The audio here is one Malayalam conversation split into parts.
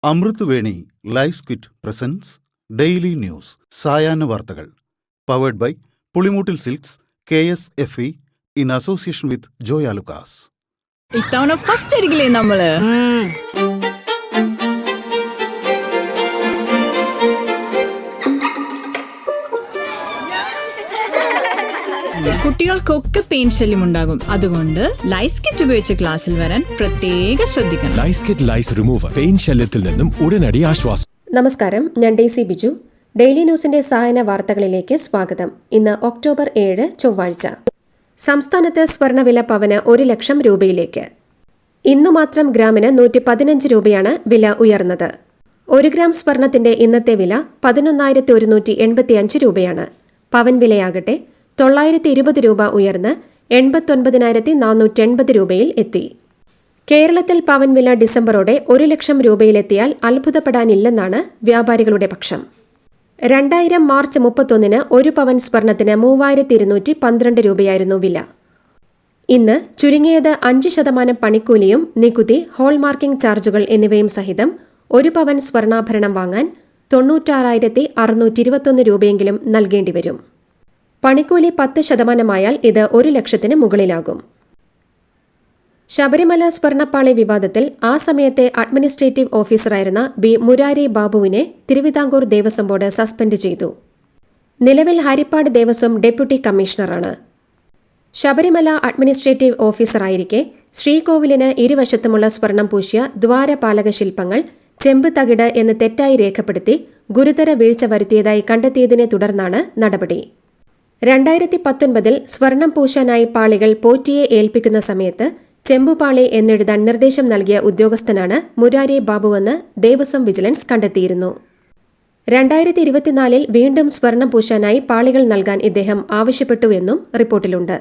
അമൃത് Veni lice quit presents daily news സായാഹ്ന വാർത്തകൾ powered by Pulimoottil silks KSFE in association with Joyalukkas. ഇത്തവണ ഫസ്റ്റ് അടിക്കില്ലേ നമ്മള്? കുട്ടികൾക്കൊക്കെ പെയിൻ ശല്യം ഉണ്ടാകും. അതുകൊണ്ട് ലൈസ് കിറ്റ് ഉപയോഗിച്ച് ക്ലാസ്സിൽ വരാൻ പ്രത്യേക ശ്രദ്ധിക്കണം. ലൈസ് കിറ്റ് ലൈസ് റിമൂവർ പെയിൻ ശല്യത്തിൽ നിന്നും ഉടനടി ആശ്വാസം. നമസ്കാരം, ഞാൻ ഡെയ്സി ബിജു. ഡെയിലി ന്യൂസിന്റെ സായന വാർത്തകളിലേക്ക് സ്വാഗതം. ഇന്ന് ഒക്ടോബർ 7 ചൊവ്വാഴ്ച. സംസ്ഥാനത്ത് സ്വർണ്ണവില പവന് 1 ലക്ഷം രൂപയിലേക്ക്. ഇന്നു മാത്രം ഗ്രാമിന് 115 രൂപയാണ് വില ഉയർന്നത്. 1 ഗ്രാം സ്വർണത്തിന്റെ ഇന്നത്തെ വില 11,185 രൂപയാണ്. പവൻ വിലയാകട്ടെ 920 രൂപ ഉയർന്ന് 89,480 രൂപയിൽ എത്തി. കേരളത്തിൽ പവൻ വില ഡിസംബറോടെ 1 ലക്ഷം രൂപയിലെത്തിയാൽ അത്ഭുതപ്പെടാനില്ലെന്നാണ് വ്യാപാരികളുടെ പക്ഷം. 2000 മാർച്ച് 31 1 പവൻ സ്വർണത്തിന് 3,212 രൂപയായിരുന്നു വില. ഇന്ന് ചുരുങ്ങിയത് 5% പണിക്കൂലിയും നികുതി, ഹോൾമാർക്കിംഗ് ചാർജുകൾ എന്നിവയും സഹിതം 1 പവൻ സ്വർണ്ണാഭരണം വാങ്ങാൻ 96,621 രൂപയെങ്കിലും നൽകേണ്ടിവരും. പണിക്കൂലി 10% ഇത് 1 ലക്ഷത്തിന് മുകളിലാകും. ശബരിമല സ്വർണ്ണപ്പാളി വിവാദത്തിൽ ആ സമയത്തെ അഡ്മിനിസ്ട്രേറ്റീവ് ഓഫീസറായിരുന്ന ബി മുരാരി ബാബുവിനെ തിരുവിതാംകൂർ ദേവസ്വം ബോർഡ് സസ്പെൻഡ് ചെയ്തു. നിലവിൽ ഹരിപ്പാട് ദേവസ്വം ഡെപ്യൂട്ടി കമ്മീഷണറാണ്. ശബരിമല അഡ്മിനിസ്ട്രേറ്റീവ് ഓഫീസറായിരിക്കെ ശ്രീകോവിലിന് ഇരുവശത്തുമുള്ള സ്വർണം പൂശിയ ദ്വാരപാലക ശില്പങ്ങൾ ചെമ്പ് തകിട് എന്ന് തെറ്റായി രേഖപ്പെടുത്തി ഗുരുതര വീഴ്ച വരുത്തിയതായി കണ്ടെത്തിയതിനെ തുടർന്നാണ് നടപടി. 2019 സ്വർണം പൂശാനായി പാളികൾ പോറ്റിയെ ഏൽപ്പിക്കുന്ന സമയത്ത് ചെമ്പുപാളി എന്നെഴുതാൻ നിർദ്ദേശം നൽകിയ ഉദ്യോഗസ്ഥനാണ് മുരാരി ബാബുവെന്ന് ദേവസ്വം വിജിലൻസ് കണ്ടെത്തിയിരുന്നു. 2024 വീണ്ടും സ്വർണം പൂശാനായി പാളികൾ നൽകാൻ ഇദ്ദേഹം ആവശ്യപ്പെട്ടുവെന്നും റിപ്പോർട്ടിലുണ്ട്.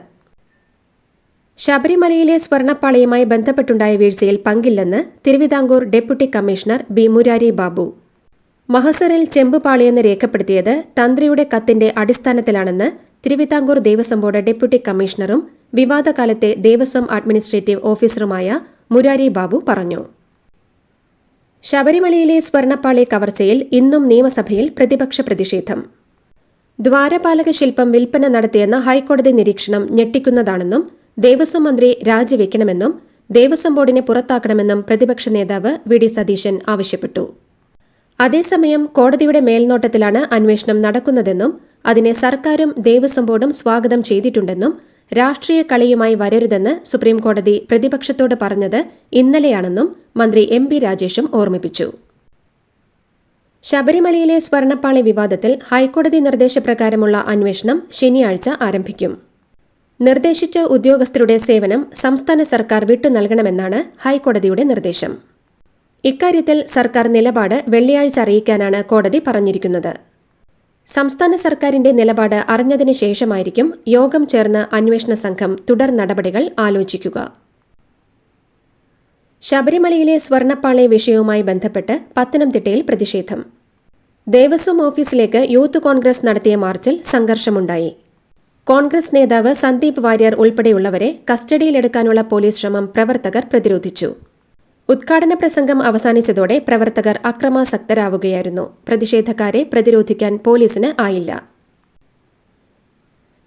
ശബരിമലയിലെ സ്വർണ്ണപ്പാളിയുമായി ബന്ധപ്പെട്ടുണ്ടായ വീഴ്ചയിൽ പങ്കില്ലെന്ന് Thiruvithamkoor deputy commissioner B Murari Babu. മഹസറിൽ ചെമ്പുപാളിയെന്ന് രേഖപ്പെടുത്തിയത് തന്ത്രിയുടെ കത്തിന്റെ അടിസ്ഥാനത്തിലാണെന്ന് തിരുവിതാംകൂർ ദേവസ്വം ബോർഡ് ഡെപ്യൂട്ടി കമ്മീഷണറും വിവാദകാലത്തെ ദേവസ്വം അഡ്മിനിസ്ട്രേറ്റീവ് ഓഫീസറുമായ മുരാരി ബാബു പറഞ്ഞു. ശബരിമലയിലെ സ്വർണ്ണപ്പാളി കവർച്ചയിൽ ഇന്നും നിയമസഭയിൽ പ്രതിപക്ഷ പ്രതിഷേധം. ദ്വാരപാലക ശില്പം വിൽപ്പന നടത്തിയെന്ന ഹൈക്കോടതി നിരീക്ഷണം ഞെട്ടിക്കുന്നതാണെന്നും ദേവസ്വം മന്ത്രി രാജിവെക്കണമെന്നും ദേവസ്വം ബോർഡിനെ പുറത്താക്കണമെന്നും പ്രതിപക്ഷ നേതാവ് വി ഡി സതീശൻ ആവശ്യപ്പെട്ടു. അതേസമയം കോടതിയുടെ മേൽനോട്ടത്തിലാണ് അന്വേഷണം നടക്കുന്നതെന്നും അതിനെ സർക്കാരും ദേവസ്വം ബോർഡും സ്വാഗതം ചെയ്തിട്ടുണ്ടെന്നും രാഷ്ട്രീയ കളിയുമായി വരരുതെന്ന് സുപ്രീംകോടതി പ്രതിപക്ഷത്തോട് പറഞ്ഞത് ഇന്നലെയാണെന്നും മന്ത്രി MP രാജേഷും ഓർമ്മിപ്പിച്ചു. ശബരിമലയിലെ സ്വർണ്ണപ്പാളി വിവാദത്തിൽ ഹൈക്കോടതി നിർദ്ദേശപ്രകാരമുള്ള അന്വേഷണം ശനിയാഴ്ച ആരംഭിക്കും. നിർദ്ദേശിച്ച ഉദ്യോഗസ്ഥരുടെ സേവനം സംസ്ഥാന സർക്കാർ വിട്ടു നൽകണമെന്നാണ് ഹൈക്കോടതിയുടെ നിർദ്ദേശം. ഇക്കാര്യത്തിൽ സർക്കാർ നിലപാട് വെള്ളിയാഴ്ച അറിയിക്കാനാണ് കോടതി പറഞ്ഞിരിക്കുന്നത്. സംസ്ഥാന സർക്കാരിന്റെ നിലപാട് അറിഞ്ഞതിന് ശേഷമായിരിക്കും യോഗം ചേർന്ന് അന്വേഷണ സംഘം തുടർ നടപടികൾ ആലോചിക്കുക. ശബരിമലയിലെ സ്വർണ്ണപ്പാളി വിഷയവുമായി ബന്ധപ്പെട്ട് പത്തനംതിട്ടയിൽ പ്രതിഷേധം. ദേവസ്വം ഓഫീസിലേക്ക് യൂത്ത് കോൺഗ്രസ് നടത്തിയ മാർച്ചിൽ സംഘർഷമുണ്ടായി. കോൺഗ്രസ് നേതാവ് സന്ദീപ് വാര്യർ ഉൾപ്പെടെയുള്ളവരെ കസ്റ്റഡിയിലെടുക്കാനുള്ള പോലീസ് ശ്രമം പ്രവർത്തകർ പ്രതിരോധിച്ചു. ഉദ്ഘാടന പ്രസംഗം അവസാനിച്ചതോടെ പ്രവർത്തകർ അക്രമാസക്തരാവുകയായിരുന്നു. പ്രതിഷേധക്കാരെ പ്രതിരോധിക്കാൻ പോലീസിന് ആയില്ല.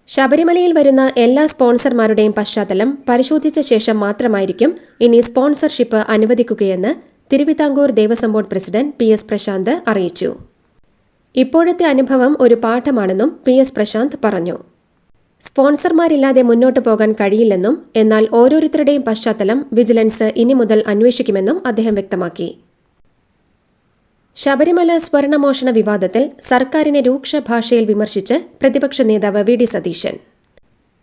ശബരിമലയിൽ വരുന്ന എല്ലാ സ്പോൺസർമാരുടെയും പശ്ചാത്തലം പരിശോധിച്ച ശേഷം മാത്രമായിരിക്കും ഇനി സ്പോൺസർഷിപ്പ് അനുവദിക്കുകയെന്ന് Thiruvithamkoor Devaswom board president PS Prashanth അറിയിച്ചു. ഇപ്പോഴത്തെ അനുഭവം ഒരു പാഠമാണെന്നും PS പ്രശാന്ത് പറഞ്ഞു. സ്പോൺസർമാരില്ലാതെ മുന്നോട്ടു പോകാൻ കഴിയില്ലെന്നും എന്നാൽ ഓരോരുത്തരുടെയും പശ്ചാത്തലം വിജിലൻസ് ഇനി മുതൽ അന്വേഷിക്കുമെന്നും അദ്ദേഹം വ്യക്തമാക്കി. ശബരിമല സ്വർണമോഷണ വിവാദത്തിൽ സർക്കാരിനെ രൂക്ഷ ഭാഷയിൽ വിമർശിച്ച് പ്രതിപക്ഷ നേതാവ് വി ഡി സതീശൻ.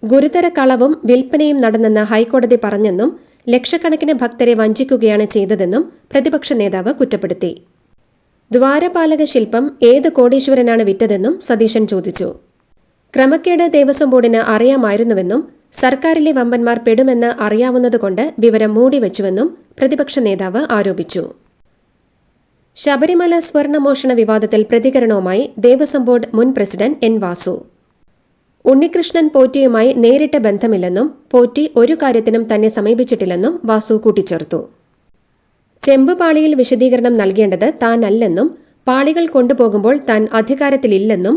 ഗുരുതര കളവും വിൽപ്പനയും നടന്നെന്ന് ഹൈക്കോടതി പറഞ്ഞെന്നും ലക്ഷക്കണക്കിന് ഭക്തരെ വഞ്ചിക്കുകയാണ് ചെയ്തതെന്നും പ്രതിപക്ഷ നേതാവ് കുറ്റപ്പെടുത്തി. ദ്വാരപാലക ശില്പം ഏത് കോടീശ്വരനാണ് വിറ്റതെന്നും സതീശൻ ചോദിച്ചു. ക്രമക്കേട് ദേവസ്വം ബോർഡിന് അറിയാമായിരുന്നുവെന്നും സർക്കാരിലെ വമ്പന്മാർ പെടുമെന്ന് അറിയാവുന്നതുകൊണ്ട് വിവരം മൂടിവെച്ചുവെന്നും പ്രതിപക്ഷ നേതാവ് ആരോപിച്ചു. ശബരിമല സ്വർണമോഷണ വിവാദത്തിൽ പ്രതികരണവുമായി ദേവസ്വം ബോർഡ് മുൻ പ്രസിഡന്റ് N വാസു. ഉണ്ണികൃഷ്ണൻ പോറ്റിയുമായി നേരിട്ട് ബന്ധമില്ലെന്നും പോറ്റി ഒരു കാര്യത്തിനും തന്നെ സമീപിച്ചിട്ടില്ലെന്നും വാസു കൂട്ടിച്ചേർത്തു. ചെമ്പ് പാളിയിൽ വിശദീകരണം നൽകേണ്ടത് താനല്ലെന്നും പാളികൾ കൊണ്ടുപോകുമ്പോൾ താൻ അധികാരത്തിലില്ലെന്നും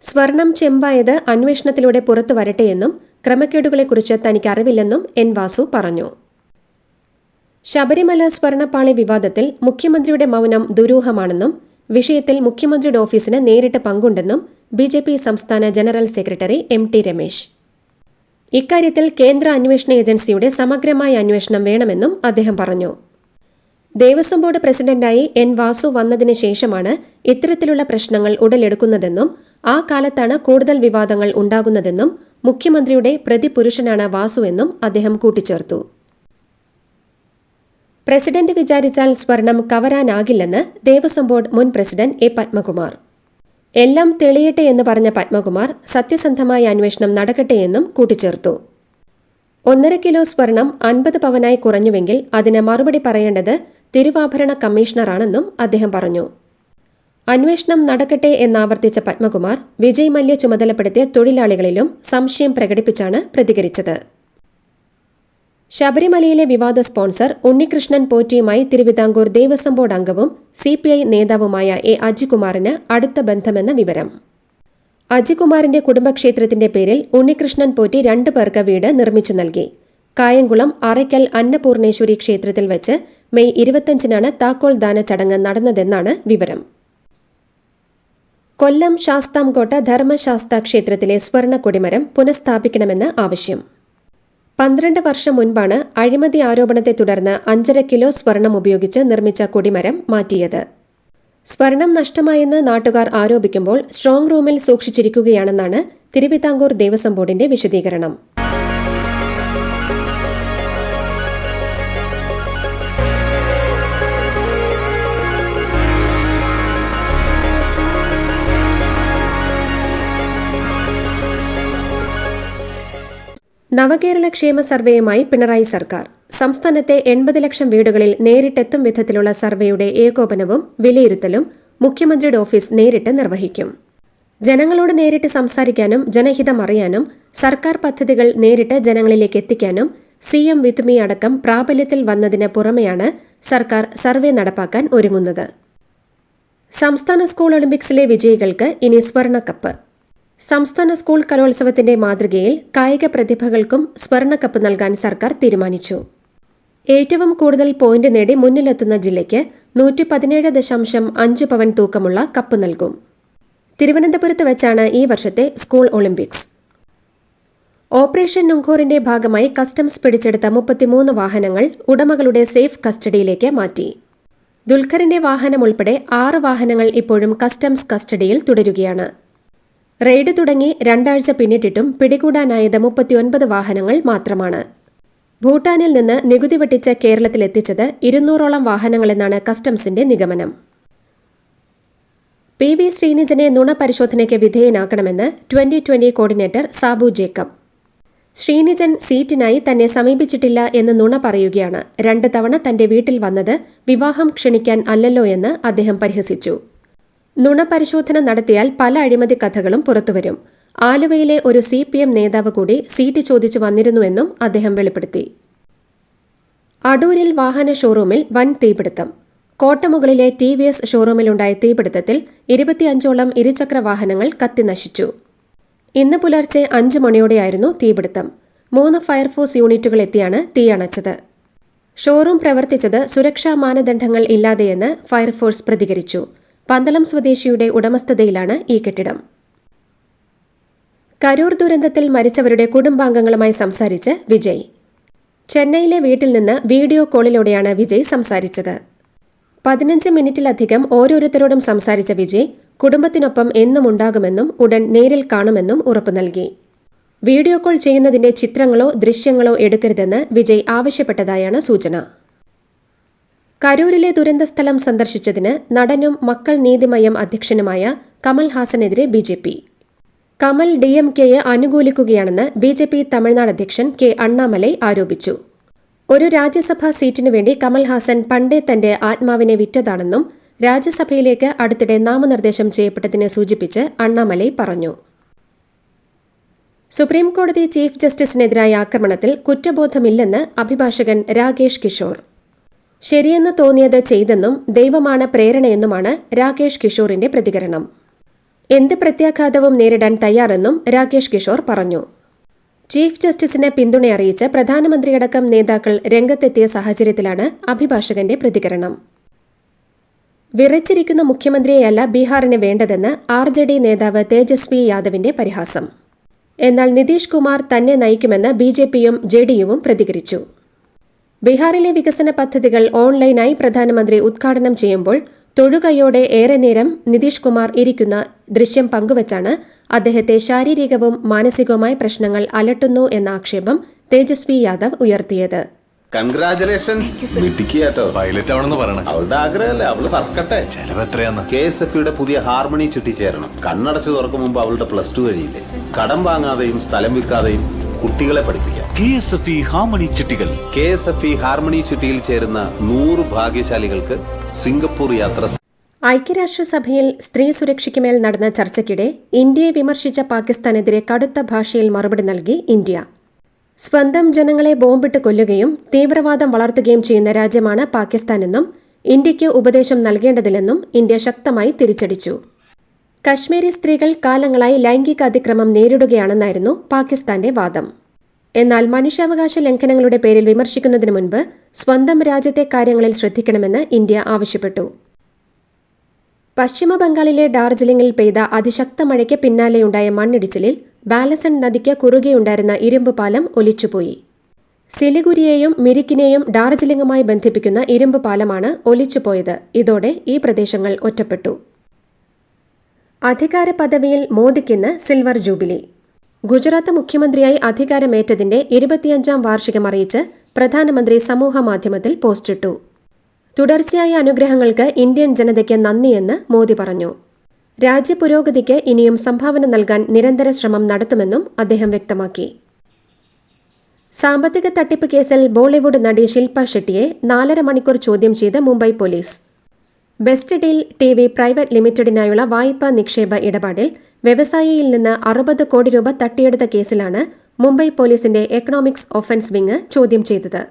സ്വർണം ചെമ്പായത് അന്വേഷണത്തിലൂടെ പുറത്തു വരട്ടെയെന്നും ക്രമക്കേടുകളെക്കുറിച്ച് തനിക്കറിവില്ലെന്നും എൻ വാസു പറഞ്ഞു. ശബരിമല സ്വർണപ്പാളി വിവാദത്തിൽ മുഖ്യമന്ത്രിയുടെ മൗനം ദുരൂഹമാണെന്നും വിഷയത്തിൽ മുഖ്യമന്ത്രിയുടെ ഓഫീസിന് നേരിട്ട് പങ്കുണ്ടെന്നും ബിജെപി സംസ്ഥാന ജനറൽ സെക്രട്ടറി MT രമേശ്. ഇക്കാര്യത്തിൽ കേന്ദ്ര അന്വേഷണ ഏജൻസിയുടെ സമഗ്രമായ അന്വേഷണം വേണമെന്നും അദ്ദേഹം പറഞ്ഞു. ദേവസ്വം ബോർഡ് പ്രസിഡന്റായി എൻ വാസു വന്നതിന് ശേഷമാണ് ഇത്തരത്തിലുള്ള പ്രശ്നങ്ങൾ ഉടലെടുക്കുന്നതെന്നും ആ കാലത്താണ് കൂടുതൽ വിവാദങ്ങൾ ഉണ്ടാകുന്നതെന്നും മുഖ്യമന്ത്രിയുടെ പ്രതിപുരുഷനാണ് വാസുവെന്നും അദ്ദേഹം കൂട്ടിച്ചേർത്തു. പ്രസിഡന്റ് വിചാരിച്ചാൽ സ്വർണം കവരാനാകില്ലെന്ന് ദേവസ്വം ബോർഡ് മുൻ പ്രസിഡന്റ് A. പത്മകുമാർ. എല്ലാം തെളിയട്ടെ എന്ന് പറഞ്ഞ പത്മകുമാർ സത്യസന്ധമായ അന്വേഷണം നടക്കട്ടെയെന്നും കൂട്ടിച്ചേർത്തു. 1.5 കിലോ സ്വർണം 50 പവനായി കുറഞ്ഞുവെങ്കിൽ അതിന് മറുപടി പറയേണ്ടത് തിരുവാഭരണ കമ്മീഷണറാണെന്നും അദ്ദേഹം പറഞ്ഞു. അന്വേഷണം നടക്കട്ടെ എന്നാവർത്തിച്ച പത്മകുമാർ വിജയ് മല്യ ചുമതലപ്പെടുത്തിയ തൊഴിലാളികളിലും സംശയം പ്രകടിപ്പിച്ചാണ് പ്രതികരിച്ചത്. ശബരിമലയിലെ വിവാദ സ്പോൺസർ ഉണ്ണികൃഷ്ണൻ പോറ്റിയുമായി തിരുവിതാംകൂർ ദേവസ്വം ബോർഡ് അംഗവും CPI നേതാവുമായ A. അജികുമാറിന് അടുത്ത ബന്ധമെന്ന വിവരം. അജികുമാറിന്റെ കുടുംബക്ഷേത്രത്തിന്റെ പേരിൽ ഉണ്ണികൃഷ്ണൻ പോറ്റി 2 പേർക്ക് വീട് നിർമ്മിച്ചു നൽകി. കായംകുളം അറയ്ക്കൽ അന്നപൂർണേശ്വരി ക്ഷേത്രത്തിൽ വെച്ച് മെയ് 25-നാണ് താക്കോൽ ദാന ചടങ്ങ് നടന്നതെന്നാണ് വിവരം. കൊല്ലം ശാസ്താംകോട്ട ധർമ്മശാസ്ത ക്ഷേത്രത്തിലെ സ്വർണ്ണ കൊടിമരം പുനഃസ്ഥാപിക്കണമെന്ന് ആവശ്യം. 12 വർഷം മുൻപാണ് അഴിമതി ആരോപണത്തെ തുടർന്ന് 5.5 കിലോ സ്വർണം ഉപയോഗിച്ച് നിർമ്മിച്ച കൊടിമരം മാറ്റിയത്. സ്വർണം നഷ്ടമായെന്ന് നാട്ടുകാർ ആരോപിക്കുമ്പോൾ സ്ട്രോങ് റൂമിൽ സൂക്ഷിച്ചിരിക്കുകയാണെന്നാണ് തിരുവിതാംകൂർ ദേവസ്വം ബോർഡിന്റെ വിശദീകരണം. നവകേരള ക്ഷേമ സർവേയുമായി പിണറായി സർക്കാർ. സംസ്ഥാനത്തെ 80 ലക്ഷം വീടുകളിൽ നേരിട്ടെത്തും വിധത്തിലുള്ള സർവേയുടെ ഏകോപനവും വിലയിരുത്തലും മുഖ്യമന്ത്രിയുടെ ഓഫീസ് നേരിട്ട് നിർവഹിക്കും. ജനങ്ങളോട് നേരിട്ട് സംസാരിക്കാനും ജനഹിതം അറിയാനും സർക്കാർ പദ്ധതികൾ നേരിട്ട് ജനങ്ങളിലേക്ക് എത്തിക്കാനും CM വിത്ത് മീ അടക്കം പ്രാബല്യത്തിൽ വന്നതിന് പുറമെയാണ് സർക്കാർ സർവേ നടപ്പാക്കാൻ ഒരുങ്ങുന്നത്. സംസ്ഥാന സ്കൂൾ ഒളിമ്പിക്സിലെ വിജയികൾക്ക് ഇനി സ്വർണ്ണക്കപ്പ്. സംസ്ഥാന സ്കൂൾ കലോത്സവത്തിന്റെ മാതൃകയിൽ കായിക പ്രതിഭകൾക്കും സ്വർണ്ണക്കപ്പ് നൽകാൻ സർക്കാർ തീരുമാനിച്ചു. ഏറ്റവും കൂടുതൽ പോയിന്റ് നേടി മുന്നിലെത്തുന്ന ജില്ലയ്ക്ക് 117.5 പവൻ തൂക്കമുള്ള കപ്പ് നൽകും. തിരുവനന്തപുരത്ത് വെച്ചാണ് ഈ വർഷത്തെ സ്കൂൾ ഒളിമ്പിക്സ്. ഓപ്പറേഷൻ നുങ്കൂറിന്റെ ഭാഗമായി കസ്റ്റംസ് പിടിച്ചെടുത്ത 33 വാഹനങ്ങൾ ഉടമകളുടെ സേഫ് കസ്റ്റഡിയിലേക്ക് മാറ്റി. ദുൽഖറിന്റെ വാഹനം ഉൾപ്പെടെ 6 വാഹനങ്ങൾ ഇപ്പോഴും കസ്റ്റംസ് കസ്റ്റഡിയിൽ തുടരുകയാണ്. റെയ്ഡ് തുടങ്ങി 2 ആഴ്ച പിന്നിട്ടിട്ടും പിടികൂടാനായത് 39 വാഹനങ്ങൾ മാത്രമാണ്. ഭൂട്ടാനിൽ നിന്ന് നികുതി വെട്ടിച്ച് കേരളത്തിലെത്തിച്ചത് 200ഓളം വാഹനങ്ങളെന്നാണ് കസ്റ്റംസിന്റെ നിഗമനം. PV ശ്രീനിജനെ നുണ പരിശോധനയ്ക്ക് വിധേയനാക്കണമെന്ന് 2020 കോർഡിനേറ്റർ സാബു ജേക്കബ്. ശ്രീനിജൻ സീറ്റിനായി തന്നെ സമീപിച്ചിട്ടില്ല എന്ന് നുണ പറയുകയാണ്. 2 തവണ തന്റെ വീട്ടിൽ വന്നത് വിവാഹം ക്ഷണിക്കാൻ അല്ലല്ലോ എന്ന് അദ്ദേഹം പരിഹസിച്ചു. നുണ പരിശോധന നടത്തിയാൽ പല അഴിമതി കഥകളും പുറത്തുവരും. ആലുവയിലെ ഒരു CPM നേതാവ് കൂടി സീറ്റ് ചോദിച്ചു വന്നിരുന്നുവെന്നും അദ്ദേഹം വെളിപ്പെടുത്തി. അടൂരിൽ വാഹന ഷോറൂമിൽ വൻ തീപിടുത്തം. കോട്ടമുകളിലെ TVS ഷോറൂമിലുണ്ടായ തീപിടുത്തത്തിൽ 25ഓളം ഇരുചക്ര വാഹനങ്ങൾ കത്തിനശിച്ചു. ഇന്ന് പുലർച്ചെ 5 മണിയോടെയായിരുന്നു തീപിടുത്തം. 3 ഫയർഫോഴ്സ് യൂണിറ്റുകൾ എത്തിയാണ് തീയണച്ചത്. ഷോറൂം പ്രവർത്തിച്ചത് സുരക്ഷാ മാനദണ്ഡങ്ങൾ ഇല്ലാതെയെന്ന് ഫയർഫോഴ്സ് പ്രതികരിച്ചു. പന്തളം സ്വദേശിയുടെ ഉടമസ്ഥതയിലാണ് ഈ കെട്ടിടം. കരൂർ ദുരന്തത്തിൽ മരിച്ചവരുടെ കുടുംബാംഗങ്ങളുമായി സംസാരിച്ച് വിജയ്. ചെന്നൈയിലെ വീട്ടിൽ നിന്ന് വീഡിയോ കോളിലൂടെയാണ് വിജയ് സംസാരിച്ചത്. 15 മിനിറ്റിലധികം ഓരോരുത്തരോടും സംസാരിച്ച വിജയ് കുടുംബത്തിനൊപ്പം എന്നും ഉണ്ടാകുമെന്നും ഉടൻ നേരിൽ കാണുമെന്നും ഉറപ്പു നൽകി. വീഡിയോ കോൾ ചെയ്യുന്നതിന്റെ ചിത്രങ്ങളോ ദൃശ്യങ്ങളോ എടുക്കരുതെന്ന് വിജയ് ആവശ്യപ്പെട്ടതായാണ് സൂചന. കരൂരിലെ ദുരന്തസ്ഥലം സന്ദർശിച്ചതിന് നടനും മക്കൾ നീതിമയം അധ്യക്ഷനുമായ കമൽഹാസനെതിരെ BJP. കമൽ DMKയെ അനുകൂലിക്കുകയാണെന്ന് BJP തമിഴ്നാട് അധ്യക്ഷൻ K. അണ്ണാമലൈ ആരോപിച്ചു. ഒരു രാജ്യസഭാ സീറ്റിനു വേണ്ടി കമൽഹാസൻ പണ്ടേ തന്റെ ആത്മാവിനെ വിറ്റതാണെന്നും രാജ്യസഭയിലേക്ക് അടുത്തിടെ നാമനിർദ്ദേശം ചെയ്യപ്പെട്ടതിനെ സൂചിപ്പിച്ച് അണ്ണാമലൈ പറഞ്ഞു. സുപ്രീംകോടതി ചീഫ് ജസ്റ്റിസിനെതിരായ ആക്രമണത്തിൽ കുറ്റബോധമില്ലെന്ന് അഭിഭാഷകൻ രാകേഷ് കിഷോർ. ശരിയെന്ന് തോന്നിയത് ചെയ്തെന്നും ദൈവമാണ് പ്രേരണയെന്നുമാണ് രാകേഷ് കിഷോറിന്റെ പ്രതികരണം. എന്ത് പ്രത്യാഘാതവും നേരിടാൻ തയ്യാറെന്നും രാകേഷ് കിഷോർ പറഞ്ഞു. ചീഫ് ജസ്റ്റിസിന് പിന്തുണയറിയിച്ച് പ്രധാനമന്ത്രിയടക്കം നേതാക്കൾ രംഗത്തെത്തിയ സാഹചര്യത്തിലാണ് അഭിഭാഷകന്റെ പ്രതികരണം. വിറച്ചിരിക്കുന്ന മുഖ്യമന്ത്രിയെയല്ല ബീഹാറിന് വേണ്ടതെന്ന് RJD നേതാവ് തേജസ്വി യാദവിന്റെ പരിഹാസം. എന്നാൽ നിതീഷ് കുമാർ തന്നെ നയിക്കുമെന്ന് BJPയും JDUവും പ്രതികരിച്ചു. ബീഹാറിലെ വികസന പദ്ധതികൾ ഓൺലൈനായി പ്രധാനമന്ത്രി ഉദ്ഘാടനം ചെയ്യുമ്പോൾ തൊഴുകൈയോടെ ഏറെ നേരം നിതീഷ് കുമാർ ഇരിക്കുന്ന ദൃശ്യം പങ്കുവച്ചാണ് അദ്ദേഹത്തെ ശാരീരികവും മാനസികവുമായ പ്രശ്നങ്ങൾ അലട്ടുന്നു എന്ന ആക്ഷേപം തേജസ്വി യാദവ് ഉയർത്തിയത്. കൺഗ്രാചുലേഷൻസ്. മിടുക്കിയാട്ടോ. പൈലറ്റ് ആവണമെന്ന് പറയണേ. അവളുടെ ആഗ്രഹമല്ലേ, അവള് പറക്കട്ടെ. ചെലവ് എത്രയാന്ന്? KSFEയുടെ പുതിയ ഹാർമണി ചിട്ടി ചേരണം. കണ്ണടച്ചു തുറക്കും മുമ്പ് അവളുടെ +2 കഴിയില്ലേ. കടം വാങ്ങാതെയും സ്ഥലം വിൽക്കാതെയും കുട്ടികളെ പഠിപ്പിക്കാം. KSFE ഹാർമണി ചിട്ടികൾ. KSFE ഹാർമണി ചിട്ടിയിൽ ചേരുന്ന 100 ഭാഗ്യശാലികൾക്ക് സിംഗപ്പൂർ യാത്ര. ഐക്യരാഷ്ട്രസഭയിൽ സ്ത്രീ സുരക്ഷയ്ക്കുമേൽ നടന്ന ചർച്ചയ്ക്കിടെ ഇന്ത്യയെ വിമർശിച്ച പാകിസ്ഥാനെതിരെ കടുത്ത ഭാഷയിൽ മറുപടി നൽകി ഇന്ത്യ. സ്വന്തം ജനങ്ങളെ ബോംബിട്ട് കൊല്ലുകയും തീവ്രവാദം വളർത്തുകയും ചെയ്യുന്ന രാജ്യമാണ് പാകിസ്ഥാനെന്നും ഇന്ത്യയ്ക്ക് ഉപദേശം നൽകേണ്ടതില്ലെന്നും ഇന്ത്യ ശക്തമായി തിരിച്ചടിച്ചു. കശ്മീരി സ്ത്രീകൾ കാലങ്ങളായി ലൈംഗിക അതിക്രമം നേരിടുകയാണെന്നായിരുന്നു പാകിസ്ഥാന്റെ വാദം. എന്നാൽ മനുഷ്യാവകാശ ലംഘനങ്ങളുടെ പേരിൽ വിമർശിക്കുന്നതിന് മുൻപ് സ്വന്തം രാജ്യത്തെ കാര്യങ്ങളിൽ ശ്രദ്ധിക്കണമെന്ന് ഇന്ത്യ ആവശ്യപ്പെട്ടു. പശ്ചിമ ബംഗാളിലെ ഡാർജിലിംഗിൽ പെയ്ത അതിശക്ത മഴയ്ക്ക് പിന്നാലെയുണ്ടായ മണ്ണിടിച്ചിലിൽ ബാലസൺ നദിക്ക് കുറുകെയുണ്ടായിരുന്ന ഇരുമ്പ് പാലം ഒലിച്ചുപോയി. സിലിഗുരിയെയും മിരിക്കിനെയും ഡാർജിലിംഗുമായി ബന്ധിപ്പിക്കുന്ന ഇരുമ്പ് പാലമാണ് ഒലിച്ചുപോയത്. ഇതോടെ ഈ പ്രദേശങ്ങൾ ഒറ്റപ്പെട്ടു. അധികാര പദവിയിൽ മോദിക്കിന്ന് സിൽവർ ജൂബിലി. ഗുജറാത്ത് മുഖ്യമന്ത്രിയായി അധികാരമേറ്റതിന്റെ 25ാം വാർഷികം അറിയിച്ച് പ്രധാനമന്ത്രി സമൂഹമാധ്യമത്തിൽ പോസ്റ്റിട്ടു. തുടർച്ചയായ അനുഗ്രഹങ്ങൾക്ക് ഇന്ത്യൻ ജനതയ്ക്ക് നന്ദിയെന്ന് മോദി പറഞ്ഞു. രാജ്യപുരോഗതിക്ക് ഇനിയും സംഭാവന നൽകാൻ നിരന്തര ശ്രമം നടത്തുമെന്നും അദ്ദേഹം വ്യക്തമാക്കി. സാമ്പത്തിക തട്ടിപ്പ് കേസിൽ ബോളിവുഡ് നടി ശിൽപ ഷെട്ടിയെ 4.5 മണിക്കൂർ ചോദ്യം ചെയ്ത് Mumbai police. Best deal TV private ലിമിറ്റഡിനായുള്ള വായ്പാ നിക്ഷേപ ഇടപാടിൽ വ്യവസായിയിൽ നിന്ന് 60 കോടി രൂപ തട്ടിയെടുത്ത കേസിലാണ് മുംബൈ പോലീസിന്റെ എക്കണോമിക്സ് ഒഫൻസ് വിങ് ചോദ്യം ചെയ്തത്.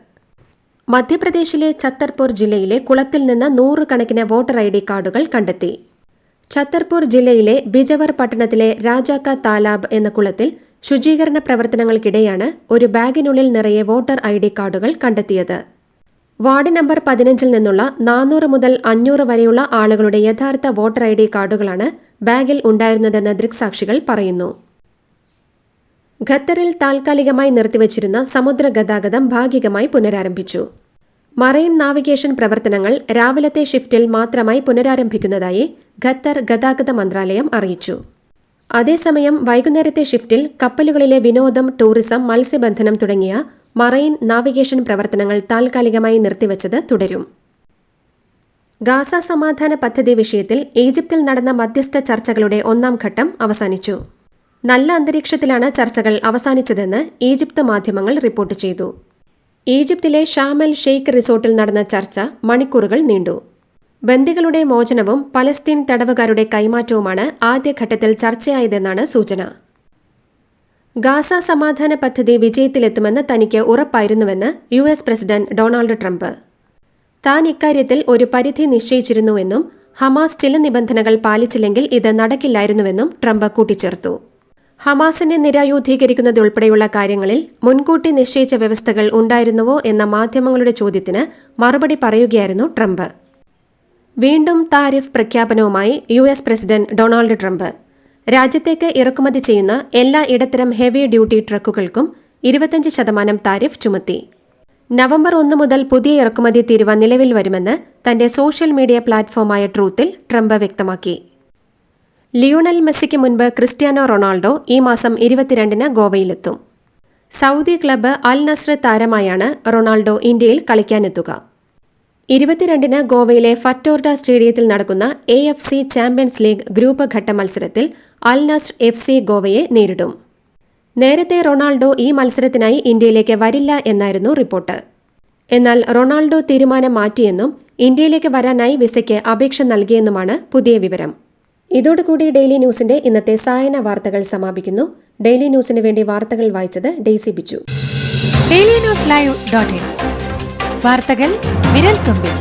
മധ്യപ്രദേശിലെ ഛത്തർപൂർ ജില്ലയിലെ കുളത്തിൽ നിന്ന് 100 കണക്കിന് വോട്ടർ ID കാർഡുകൾ കണ്ടെത്തി. ഛത്തർപൂർ ജില്ലയിലെ ബിജവർ പട്ടണത്തിലെ രാജാക്ക താലാബ് എന്ന കുളത്തിൽ ശുചീകരണ പ്രവർത്തനങ്ങൾക്കിടെയാണ് ഒരു ബാഗിനുള്ളിൽ നിറയെ വോട്ടർ ID കാർഡുകൾ കണ്ടെത്തിയത്. വാർഡ് നമ്പർ 15-ൽ നിന്നുള്ള 400 മുതൽ 500 വരെയുള്ള ആളുകളുടെ യഥാർത്ഥ വോട്ടർ ID കാർഡുകളാണ് ബാഗിൽ ഉണ്ടായിരുന്നതെന്ന് ദൃക്സാക്ഷികൾ പറയുന്നു. ഖത്തറിൽ താൽക്കാലികമായി നിർത്തിവച്ചിരുന്ന സമുദ്ര ഗതാഗതം ഭാഗികമായി പുനരാരംഭിച്ചു. മറൈൻ നാവിഗേഷൻ പ്രവർത്തനങ്ങൾ രാവിലത്തെ ഷിഫ്റ്റിൽ മാത്രമായി പുനരാരംഭിക്കുന്നതായി ഖത്തർ ഗതാഗത മന്ത്രാലയം അറിയിച്ചു. അതേസമയം വൈകുന്നേരത്തെ ഷിഫ്റ്റിൽ കപ്പലുകളിലെ വിനോദം, ടൂറിസം, മത്സ്യബന്ധനം തുടങ്ങിയ മറൈൻ നാവിഗേഷൻ പ്രവർത്തനങ്ങൾ താൽക്കാലികമായി നിർത്തിവച്ചത് തുടരും. ഗാസ സമാധാന പദ്ധതി വിഷയത്തിൽ ഈജിപ്തിൽ നടന്ന മധ്യസ്ഥ ചർച്ചകളുടെ 1ാം ഘട്ടം അവസാനിച്ചു. നല്ല അന്തരീക്ഷത്തിലാണ് ചർച്ചകൾ അവസാനിച്ചതെന്ന് ഈജിപ്ത് മാധ്യമങ്ങൾ റിപ്പോർട്ട് ചെയ്തു. ഈജിപ്തിലെ ഷാം എൽ ഷെയ്ഖ് റിസോർട്ടിൽ നടന്ന ചർച്ച മണിക്കൂറുകൾ നീണ്ടു. ബന്ദികളുടെ മോചനവും പലസ്തീൻ തടവുകാരുടെ കൈമാറ്റവുമാണ് ആദ്യഘട്ടത്തിൽ ചർച്ചയായതെന്നാണ് സൂചന. ഗാസ സമാധാന പദ്ധതി വിജയത്തിലെത്തുമെന്ന് തനിക്ക് ഉറപ്പായിരുന്നുവെന്ന് US പ്രസിഡന്റ് ഡൊണാൾഡ് ട്രംപ്. താൻ ഇക്കാര്യത്തിൽ ഒരു പരിധി നിശ്ചയിച്ചിരുന്നുവെന്നും ഹമാസ് ചില നിബന്ധനകൾ പാലിച്ചില്ലെങ്കിൽ ഇത് നടക്കില്ലായിരുന്നുവെന്നും ട്രംപ് കൂട്ടിച്ചേർത്തു. ഹമാസിനെ നിരായുധീകരിക്കുന്നതുൾപ്പെടെയുള്ള കാര്യങ്ങളിൽ മുൻകൂട്ടി നിശ്ചയിച്ച വ്യവസ്ഥകൾ ഉണ്ടായിരുന്നുവോ എന്ന മാധ്യമങ്ങളുടെ ചോദ്യത്തിന് മറുപടി പറയുകയായിരുന്നു ട്രംപ്. വീണ്ടും താരിഫ് പ്രഖ്യാപനവുമായി US പ്രസിഡന്റ് ഡൊണാൾഡ് ട്രംപ്. രാജ്യത്തേക്ക് ഇറക്കുമതി ചെയ്യുന്ന എല്ലാ ഇടത്തരം ഹെവി ഡ്യൂട്ടി ട്രക്കുകൾക്കും 25% താരിഫ് ചുമത്തി. നവംബർ 1 മുതൽ പുതിയ ഇറക്കുമതി തീരുവ നിലവിൽ വരുമെന്ന് തന്റെ സോഷ്യൽ മീഡിയ പ്ലാറ്റ്ഫോമായ ട്രൂത്തിൽ ട്രംപ് വ്യക്തമാക്കി. ലിയോണൽ മെസ്സിക്ക് മുൻപ് ക്രിസ്ത്യാനോ റൊണാൾഡോ ഈ മാസം 22-ന് ഗോവയിലെത്തും. സൗദി ക്ലബ്ബ് അൽ നസ്ർ താരമായാണ് റൊണാൾഡോ ഇന്ത്യയിൽ കളിക്കാനെത്തുക. 22-ന് ഗോവയിലെ ഫറ്റോർഡ സ്റ്റേഡിയത്തിൽ നടക്കുന്ന AFC ചാമ്പ്യൻസ് ലീഗ് ഗ്രൂപ്പ് ഘട്ട മത്സരത്തിൽ അൽ നസ്ർ FC ഗോവയെ നേരിടും. നേരത്തെ റൊണാൾഡോ ഈ മത്സരത്തിനായി ഇന്ത്യയിലേക്ക് വരില്ല എന്നായിരുന്നു റിപ്പോർട്ട്. എന്നാൽ റൊണാൾഡോ തീരുമാനം മാറ്റിയെന്നും ഇന്ത്യയിലേക്ക് വരാനായി വിസയ്ക്ക് അപേക്ഷ നൽകിയെന്നുമാണ് പുതിയ വിവരം. ഇതോടുകൂടി ഡെയിലി ന്യൂസിന്റെ ഇന്നത്തെ സായന വാർത്തകൾ സമാപിക്കുന്നു. ഡെയിലി ന്യൂസിന് വേണ്ടി വാർത്തകൾ വായിച്ചത് ഡെയ്സി ബിജു. ഡെയിലി ന്യൂസ് ലൈവ്.in വാർത്തകൾ വിരൽ തുമ്പിൽ.